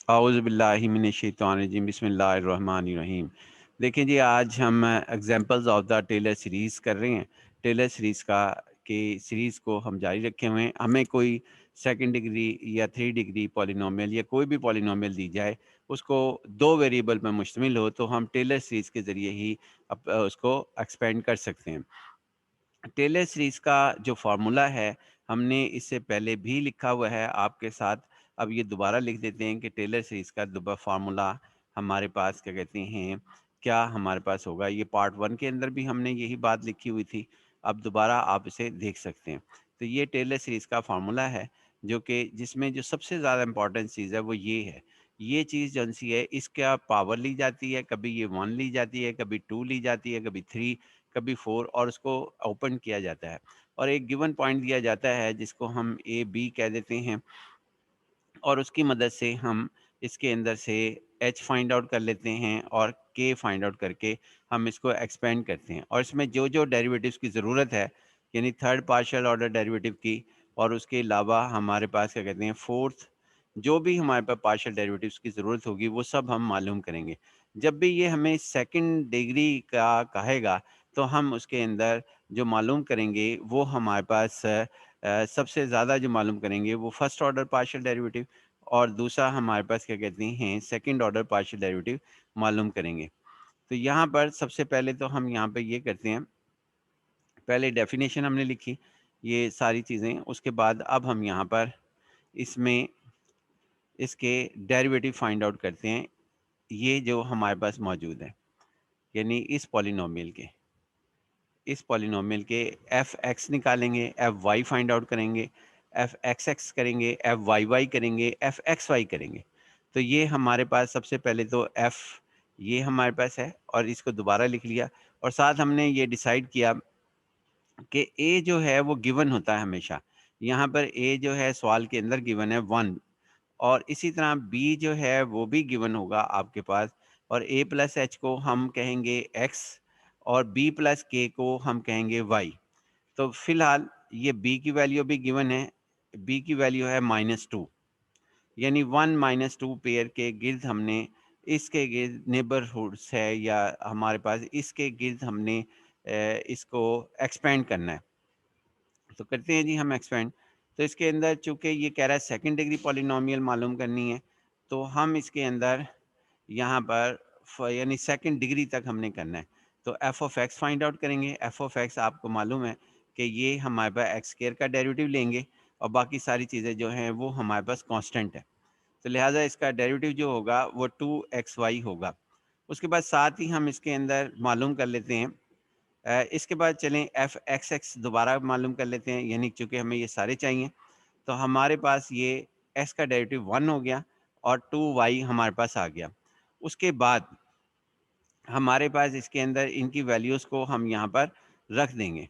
औज़ु बिल्लाहि मिनश्शैतानिर्रजीम बिस्मिल्लाहिर्रहमानिर्रहीम। देखिए जी, आज हम examples of the Taylor series कर रहे हैं। टेलर सीरीज़ का के सीरीज़ को हम जारी रखे हुए हैं। हमें कोई सेकंड डिग्री या थर्ड डिग्री पॉलिनोमियल या कोई भी पॉलिनोमियल दी जाए, उसको 2 वेरिएबल पे मुश्तमिल हो, तो हम टेलर सीरीज़ के ज़रिए ही उसको एक्सपेंड कर सकते हैं। टेलर सीरीज़ का जो फ़ॉर्मूला है, हमने इससे पहले भी लिखा हुआ है आपके साथ। अब ये दोबारा लिख देते हैं कि टेलर सीरीज़ का फ़ॉर्मूला हमारे पास क्या कहते हैं, क्या हमारे पास होगा। ये पार्ट 1 के अंदर भी हमने यही बात लिखी हुई थी। अब दोबारा आप इसे देख सकते हैं। तो ये टेलर सीरीज़ का फ़ॉर्मूला है, जो कि जिसमें जो सबसे ज़्यादा इम्पोर्टेंट चीज़ है वो ये है। ये चीज़ जौन-सी है, इसका पावर ली जाती है, कभी ये 1 ली जाती है, कभी 2 ली जाती है, कभी 3, कभी 4, और उसको ओपन किया जाता है और एक गिवन पॉइंट दिया जाता है जिसको हम ए बी कह देते हैं, और उसकी मदद से हम इसके अंदर से एच फाइंड आउट कर लेते हैं और के फाइंड आउट करके हम इसको एक्सपेंड करते हैं। और इसमें जो जो डेरिवेटिव्स की ज़रूरत है, यानी थर्ड पार्शियल ऑर्डर डेरिवेटिव की, और उसके अलावा हमारे पास क्या कहते हैं फोर्थ, जो भी हमारे पास पार्शियल डेरिवेटिव्स की ज़रूरत होगी वो सब हम मालूम करेंगे। जब भी ये हमें सेकंड डिग्री का कहेगा, तो हम उसके अंदर जो मालूम करेंगे वो हमारे पास सबसे ज़्यादा जो मालूम करेंगे वो फर्स्ट ऑर्डर पार्शियल डेरिवेटिव, और दूसरा हमारे पास क्या कहते हैं सेकंड ऑर्डर पार्शियल डेरिवेटिव मालूम करेंगे। तो यहाँ पर सबसे पहले तो हम यहाँ पे ये करते हैं, पहले डेफिनेशन हमने लिखी ये सारी चीज़ें, उसके बाद अब हम यहाँ पर इसमें इसके डेरिवेटिव फाइंड आउट करते हैं, ये जो हमारे पास मौजूद है, यानी इस पॉलिनोमियल के एफ एक्स निकालेंगे, एफ वाई फाइंड आउट करेंगे, एफ एक्स एक्स करेंगे, एफ वाई वाई करेंगे, एफ एक्स वाई करेंगे। तो ये हमारे पास सबसे पहले तो एफ ये हमारे पास है, और इसको दोबारा लिख लिया, और साथ हमने ये डिसाइड किया कि ए जो है वो गिवन होता है हमेशा। यहाँ पर ए जो है सवाल के अंदर गिवन है 1, और इसी तरह बी जो है वो भी गिवन होगा आपके पास, और ए प्लस एच को हम कहेंगे एक्स, और बी प्लस के को हम कहेंगे वाई। तो फिलहाल ये बी की वैल्यू भी गिवन है, बी की वैल्यू है -2, यानी 1 - 2 पेयर के गिर्द हमने इसके गिर्द नेबरहुड्स है, या हमारे पास इसके गिर्द हमने इसको एक्सपेंड करना है। तो करते हैं जी हम एक्सपेंड। तो इसके अंदर चूंकि ये कह रहा है सेकंड डिग्री पॉलिनोमियल मालूम करनी है, तो हम इसके अंदर यहाँ पर यानी सेकंड डिग्री तक हमने करना है। तो F of x find out करेंगे। एफ ऑफ एक्स आपको मालूम है कि ये हमारे पास एक्स स्क्वायर का डेरिवेटिव लेंगे, और बाकी सारी चीज़ें जो हैं वो हमारे पास कांस्टेंट है। तो लिहाजा इसका डेरिवेटिव जो होगा वो 2xy होगा। उसके बाद साथ ही हम इसके अंदर मालूम कर लेते हैं, इसके बाद चलें एफ एक्स एक्स दोबारा मालूम कर लेते हैं, यानी चूंकि हमें ये सारे चाहिए, तो हमारे पास ये एक्स का डेरिवेटिव 1 हो गया, और 2y हमारे पास आ गया। उसके बाद हमारे पास इसके अंदर इनकी वैल्यूज़ को हम यहाँ पर रख देंगे।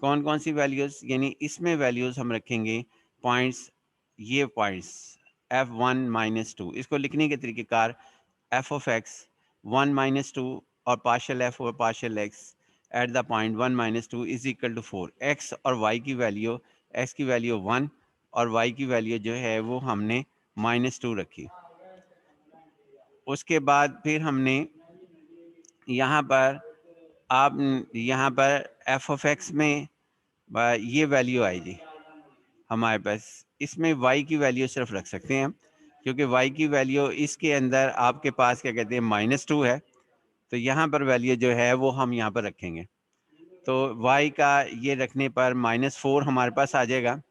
कौन-कौन सी वैल्यूज़, यानी इसमें वैल्यूज़ हम रखेंगे पॉइंट्स, ये पॉइंट्स f1 - 2, इसको लिखने के तरीक़ेकार f ऑफ x 1 - 2 और पार्शियल f और partial x at the point 1 - 2 is equal to 4। x और y की वैल्यू, x की वैल्यू 1 और y की वैल्यू जो है वो हमने -2 रखी। उसके बाद फिर हमने यहाँ पर यहाँ पर f ऑफ x में ये वैल्यू आई जी हमारे पास। इसमें y की वैल्यू सिर्फ रख सकते हैं हम, क्योंकि y की वैल्यू इसके अंदर आपके पास क्या कहते हैं -2 है, तो यहाँ पर वैल्यू जो है वो हम यहाँ पर रखेंगे। तो y का ये रखने पर -4 हमारे पास आ जाएगा,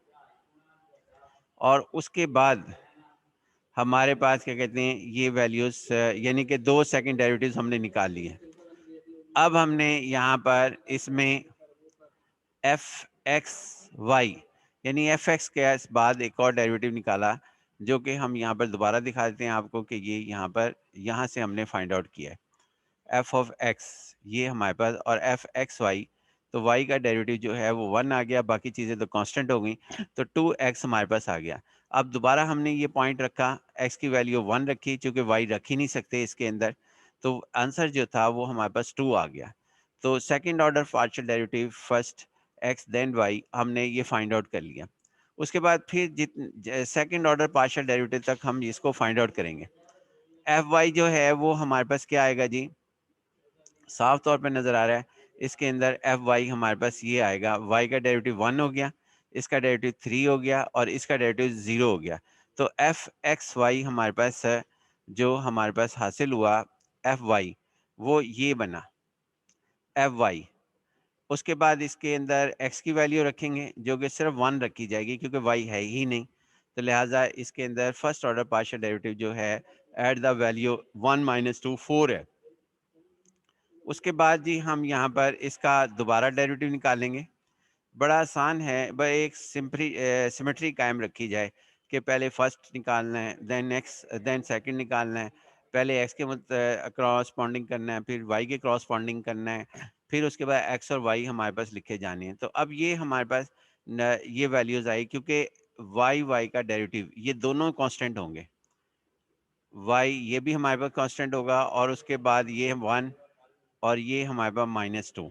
और उसके बाद हमारे पास क्या कहते हैं ये वैल्यूज़, यानी कि 2 सेकंड डेरिवेटिव्स हमने निकाल लिए। अब हमने यहाँ पर इसमें एफ एक्स वाई, यानी एफ एक्स के बाद एक और डेरिवेटिव निकाला, जो कि हम यहाँ पर दोबारा दिखा देते हैं आपको कि ये यहाँ पर यहाँ से हमने फाइंड आउट किया है। एफ ऑफ एक्स ये हमारे पास, और एफ एक्स वाई, तो वाई का डेरिवेटिव जो है वो 1 आ गया, बाकी चीज़ें तो कांस्टेंट हो गई, तो 2x हमारे पास आ गया। अब दोबारा हमने ये पॉइंट रखा, x की वैल्यू 1 रखी, चूँकि y रख ही नहीं सकते इसके अंदर, तो आंसर जो था वो हमारे पास 2 आ गया। तो second order partial derivative first x then y हमने ये फाइंड आउट कर लिया। उसके बाद फिर सेकंड ऑर्डर पार्शियल डेरिवेटिव तक हम इसको फाइंड आउट करेंगे। एफ वाई जो है वो हमारे पास क्या आएगा जी, साफ तौर पे नज़र आ रहा है। इसके अंदर एफ वाई हमारे पास ये आएगा, वाई का डेरिवेटिव 1 हो गया, इसका डेरिवेटिव 3 हो गया और इसका डेरिवेटिव 0 हो गया। तो एफ एक्स वाई हमारे पास है, जो हमारे पास हासिल हुआ एफ वाई, वो ये बना एफ वाई। उसके बाद इसके अंदर x की वैल्यू रखेंगे जो कि सिर्फ 1 रखी जाएगी क्योंकि y है ही नहीं, तो लिहाजा इसके अंदर फर्स्ट ऑर्डर पार्शियल डेरिवेटिव जो है एट द वैल्यू 1 माइनस 2 4 है। उसके बाद जी हम यहाँ पर इसका दोबारा डेरिवेटिव निकालेंगे। बड़ा आसान है, बस एक सिमेट्री कायम रखी जाए कि पहले फर्स्ट निकालना है, देन एक्स, देन सेकंड निकालना है। पहले एक्स के क्रॉसपॉन्डिंग करना है, फिर वाई के क्रॉसपॉन्डिंग करना है, फिर उसके बाद एक्स और वाई हमारे पास लिखे जाने हैं। तो अब ये हमारे पास ये वैल्यूज आई क्योंकि वाई का डेरिवेटिव ये दोनों कांस्टेंट होंगे। वाई ये भी हमारे पास कांस्टेंट होगा और उसके बाद ये 1 और ये हमारे पास -2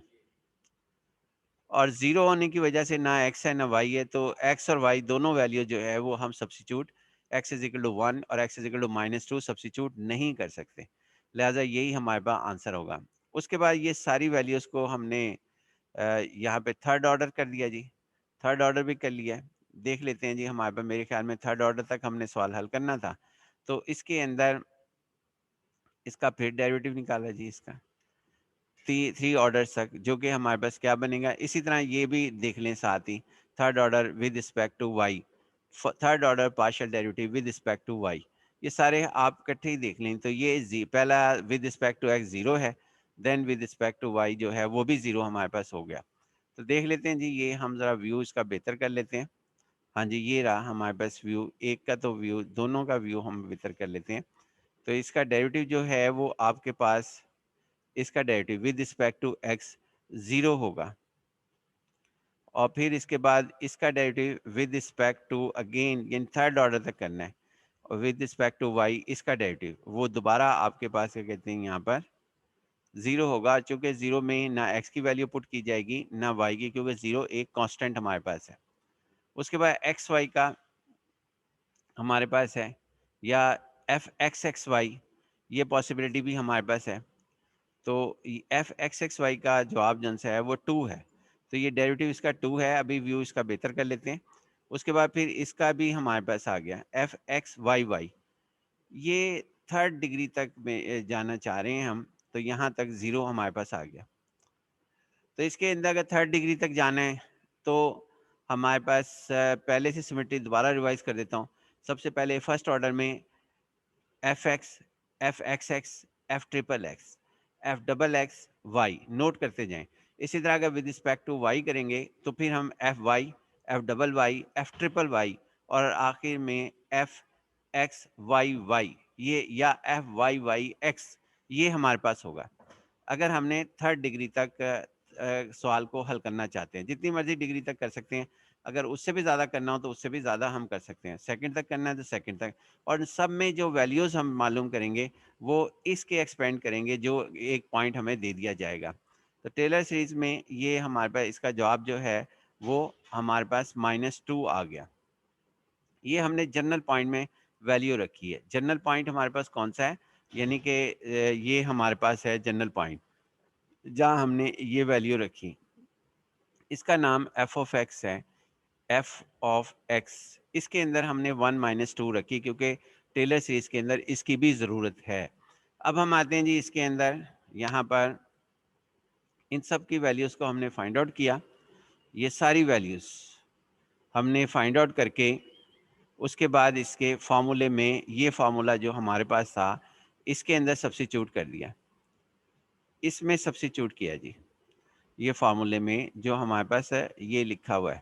और ज़ीरो होने की वजह से ना एक्स है ना वाई है, तो एक्स और वाई दोनों वैल्यू जो है वो हम substitute X is equal to 1 और X is equal to -2 substitute नहीं कर सकते। लिहाजा यही हमारे पास आंसर होगा। उसके बाद ये सारी वैल्यूज़ को हमने यहाँ पे थर्ड ऑर्डर कर दिया जी, थर्ड ऑर्डर भी कर लिया है। देख लेते हैं जी, हमारे पास मेरे ख्याल में थर्ड ऑर्डर तक हमने सवाल हल करना था। तो इसके अंदर इसका फिर डेरिवेटिव निकाला जी, इसका थ्री ऑर्डर्स तक, जो कि हमारे पास क्या बनेगा। इसी तरह ये भी देख लें साथ ही, third order with respect to Y, third order partial derivative with respect to Y, ये सारे आप इकट्ठे ही देख लें। तो ये पहला विद रिस्पेक्ट टू एक्स 0 है, then with respect to Y जो है वो भी 0 हमारे पास हो गया। तो देख लेते हैं जी, ये हम ज़रा व्यू इसका बेहतर कर लेते हैं। हाँ जी, ये रहा हमारे पास व्यू, एक का तो व्यू, दोनों का व्यू हम बेहतर कर लेते हैं। तो इसका डेरिवेटिव जो है वो आपके पास, इसका derivative with respect to X 0 होगा और फिर इसके बाद इसका derivative with respect to, again यानी थर्ड ऑर्डर तक करना है, और विद रिस्पेक्ट टू वाई इसका डेरिवेटिव वो दोबारा आपके पास क्या कहते हैं यहाँ पर 0 होगा, चूंकि 0 में ना एक्स की वैल्यू पुट की जाएगी ना वाई की, क्योंकि 0 एक कांस्टेंट हमारे पास है। उसके बाद एक्स वाई का हमारे पास है, या एफ एक्स एक्स वाई, ये पॉसिबिलिटी भी हमारे पास है। तो एफ एक्स एक्स वाई का जवाब जन सा है वो 2 है। तो ये डेरिवेटिव इसका 2 है। अभी व्यू इसका बेहतर कर लेते हैं। उसके बाद फिर इसका भी हमारे पास आ गया एफ एक्स वाई वाई, ये थर्ड डिग्री तक में जाना चाह रहे हैं हम, तो यहाँ तक 0 हमारे पास आ गया। तो इसके अंदर अगर थर्ड डिग्री तक जाना है तो हमारे पास पहले से सिमेट्री दोबारा रिवाइज कर देता हूँ। सबसे पहले फर्स्ट ऑर्डर में F X, F X X, F triple X, F double X Y note करते जाएं। इसी तरह अगर विद रिस्पेक्ट टू वाई करेंगे तो फिर हम F Y, F double Y, F triple Y और आखिर में एफ एक्स वाई वाई, ये या एफ वाई वाई एक्स, ये हमारे पास होगा अगर हमने थर्ड डिग्री तक सवाल को हल करना चाहते हैं। जितनी मर्जी डिग्री तक कर सकते हैं, अगर उससे भी ज़्यादा करना हो तो उससे भी ज़्यादा हम कर सकते हैं। सेकंड तक करना है तो सेकंड तक, और सब में जो वैल्यूज़ हम मालूम करेंगे वो इसके एक्सपेंड करेंगे जो एक पॉइंट हमें दे दिया जाएगा। तो टेलर सीरीज़ में ये हमारे पास इसका जवाब जो है वो हमारे पास -2 आ गया। ये हमने जनरल पॉइंट में वैल्यू रखी है। जनरल पॉइंट हमारे पास कौन सा है, यानी कि ये हमारे पास है जनरल पॉइंट जहाँ हमने ये वैल्यू रखी। इसका नाम एफ ऑफ एक्स है, एफ ऑफ एक्स। इसके अंदर हमने 1 - 2 रखी क्योंकि टेलर सीरीज के अंदर इसकी भी ज़रूरत है। अब हम आते हैं जी इसके अंदर, यहाँ पर इन सब की वैल्यूज़ को हमने फाइंड आउट किया। ये सारी वैल्यूज़ हमने फाइंड आउट करके उसके बाद इसके फार्मूले में, ये फार्मूला जो हमारे पास था इसके अंदर सब्स्टिट्यूट कर दिया, इसमें सब्स्टिट्यूट किया जी। ये फार्मूले में जो हमारे पास है ये लिखा हुआ है,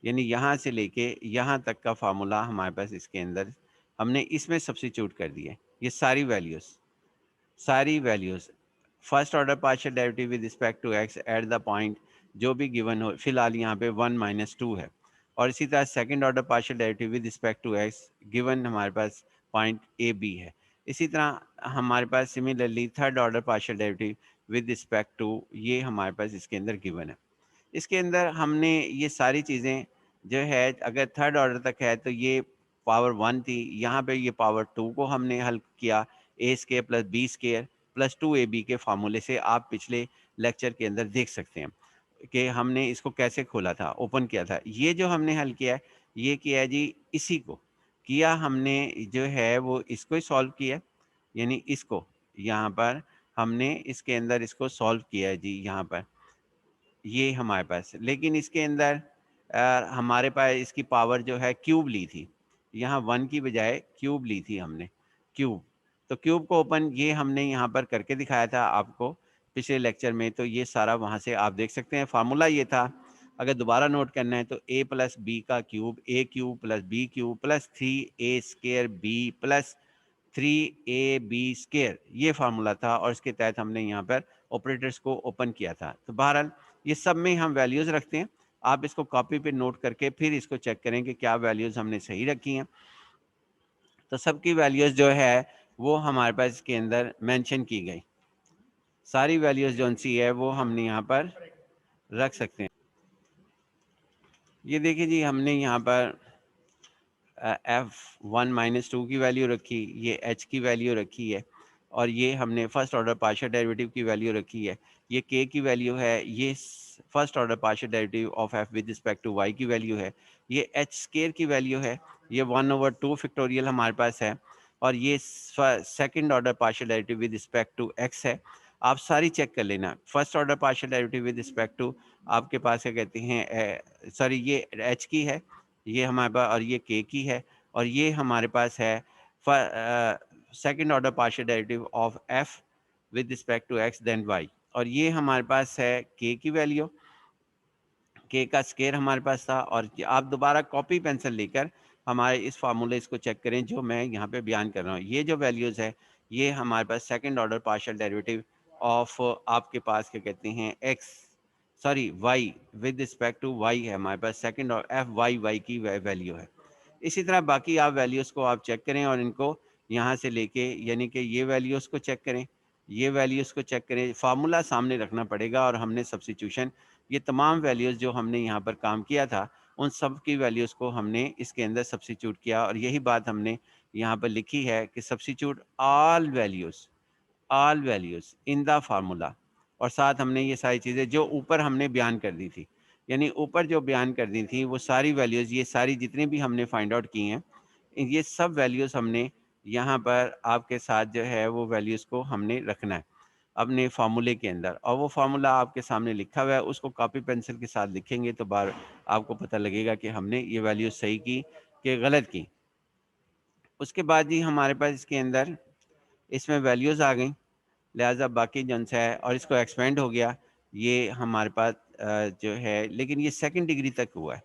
यानी यहाँ से लेके यहाँ तक का फार्मूला हमारे पास इसके अंदर हमने इसमें सब्स्टिट्यूट कर दिया। ये सारी values first order partial derivative with respect to X at the point जो भी गिवन हो, फिलहाल यहाँ पे 1 - 2 है। और इसी तरह second order partial derivative with respect to x given हमारे पास पॉइंट ए बी है। इसी तरह हमारे पास similarly third order partial derivative with respect to, ये हमारे पास इसके अंदर गिवन है। इसके अंदर हमने ये सारी चीज़ें जो है अगर थर्ड ऑर्डर तक है तो ये पावर 1 थी, यहाँ पे ये पावर 2 को हमने हल किया, A square plus B square plus 2ab के फार्मूले से। आप पिछले लेक्चर के अंदर देख सकते हैं कि हमने इसको कैसे खोला था, ओपन किया था। ये जो हमने हल किया है, ये किया है जी, इसी को किया हमने, जो है वो इसको ही सॉल्व किया, यानी इसको यहाँ पर हमने इसके अंदर इसको सॉल्व किया है जी यहाँ पर, ये हमारे पास। लेकिन इसके अंदर हमारे पास इसकी पावर जो है क्यूब ली थी, यहाँ 1 की बजाय क्यूब ली थी हमने, क्यूब। तो क्यूब को ओपन ये हमने यहाँ पर करके दिखाया था आपको पिछले लेक्चर में, तो ये सारा वहाँ से आप देख सकते हैं। फार्मूला ये था, अगर दोबारा नोट करना है तो a प्लस बी का cube, a cube plus B cube plus 3a square B plus 3ab square, ये फार्मूला था और इसके तहत हमने यहाँ पर ऑपरेटर्स को ओपन किया था। तो बहरहाल ये सब में हम वैल्यूज़ रखते हैं, आप इसको कॉपी पे नोट करके फिर इसको चेक करें कि क्या वैल्यूज़ हमने सही रखी हैं। तो सबकी वैल्यूज़ जो है वो हमारे पास इसके अंदर मेंशन की गई, सारी वैल्यूज़ जो सी है वो हमने यहाँ पर रख सकते हैं। ये देखिए जी, हमने यहाँ पर f1 - 2 की वैल्यू रखी, ये h की वैल्यू रखी है, और ये हमने फर्स्ट ऑर्डर पार्शियल डेरिवेटिव की वैल्यू रखी है, ये k की वैल्यू है, ये first order partial derivative of f with respect to y की वैल्यू है, ये h स्क्वायर की वैल्यू है, ये 1/2 फैक्टोरियल हमारे पास है, और ये second order partial derivative with respect to x है। आप सारी चेक कर लेना। First order partial derivative with respect to आपके पास क्या कहते हैं, सॉरी ये h की है, ये हमारे पास, और ये के की है, और ये हमारे पास है second order partial derivative of F with respect to X then Y, और ये हमारे पास है के की वैल्यू, के का स्केयर हमारे पास था। और आप दोबारा कॉपी पेंसिल लेकर हमारे इस फार्मूले इसको चेक करें जो मैं यहाँ पे बयान कर रहा हूँ। ये जो वैल्यूज़ है ये हमारे पास second order partial derivative of आपके पास क्या कहते हैं x, sorry y with respect to y है हमारे पास, सेकंड और एफ वाई वाई की वैल्यू है। इसी तरह बाकी आप वैल्यूज़ को आप चेक करें और इनको यहाँ से लेके, यानी कि ये वैल्यूज़ को चेक करें, ये वैल्यूज़ को चेक करें, फार्मूला सामने रखना पड़ेगा, और हमने सब्स्टिट्यूशन, ये तमाम वैल्यूज़ जो हमने यहाँ पर काम किया था उन सब की वैल्यूज़ को हमने इसके अंदर सब्स्टिट्यूट किया, और यही बात हमने यहाँ पर लिखी है कि substitute all values in the formula. और साथ हमने ये सारी चीज़ें जो ऊपर हमने बयान कर दी थी, यानी ऊपर जो बयान कर दी थी वो सारी वैल्यूज़, ये सारी जितनी भी हमने फाइंड आउट की हैं, ये सब वैल्यूज़ हमने यहाँ पर आपके साथ जो है वो वैल्यूज़ को हमने रखना है अपने फार्मूले के अंदर, और वो फार्मूला आपके सामने लिखा हुआ है, उसको कॉपी पेंसिल के साथ लिखेंगे तो बार आपको पता लगेगा कि हमने ये वैल्यू सही की कि गलत की। उसके बाद जी हमारे पास इसके अंदर इसमें वैल्यूज़ आ गई, लिहाजा बाकी जन्स है और इसको एक्सपेंड हो गया, ये हमारे पास जो है, लेकिन ये सेकंड डिग्री तक हुआ है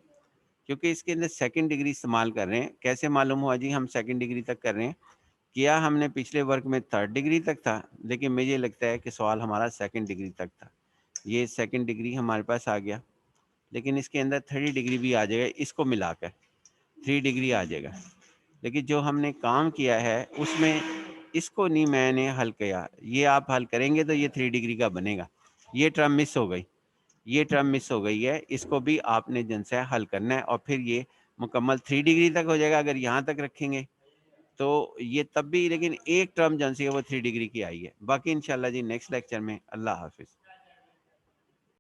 क्योंकि इसके अंदर सेकंड डिग्री इस्तेमाल कर रहे हैं। कैसे मालूम हुआ जी हम सेकंड डिग्री तक कर रहे हैं? किया हमने पिछले वर्क में थर्ड डिग्री तक था, लेकिन मुझे लगता है कि सवाल हमारा सेकंड डिग्री तक था। ये सेकंड डिग्री हमारे पास आ गया, लेकिन इसके अंदर थर्ड डिग्री भी आ जाएगा, इसको मिलाकर 3 डिग्री आ जाएगा। लेकिन जो हमने काम किया है उसमें इसको नहीं मैंने हल किया, ये आप हल करेंगे तो ये 3 डिग्री का बनेगा। ये टर्म मिस हो गई, ये टर्म मिस हो गई है, इसको भी आपने जन से हल करना है, और फिर ये मुकम्मल 3 डिग्री तक हो जाएगा अगर यहाँ तक रखेंगे तो ये तब भी, लेकिन एक टर्म जन सी है वो 3 डिग्री की आई है। बाकी इंशाल्लाह जी नेक्स्ट लेक्चर में। अल्लाह हाफिज़।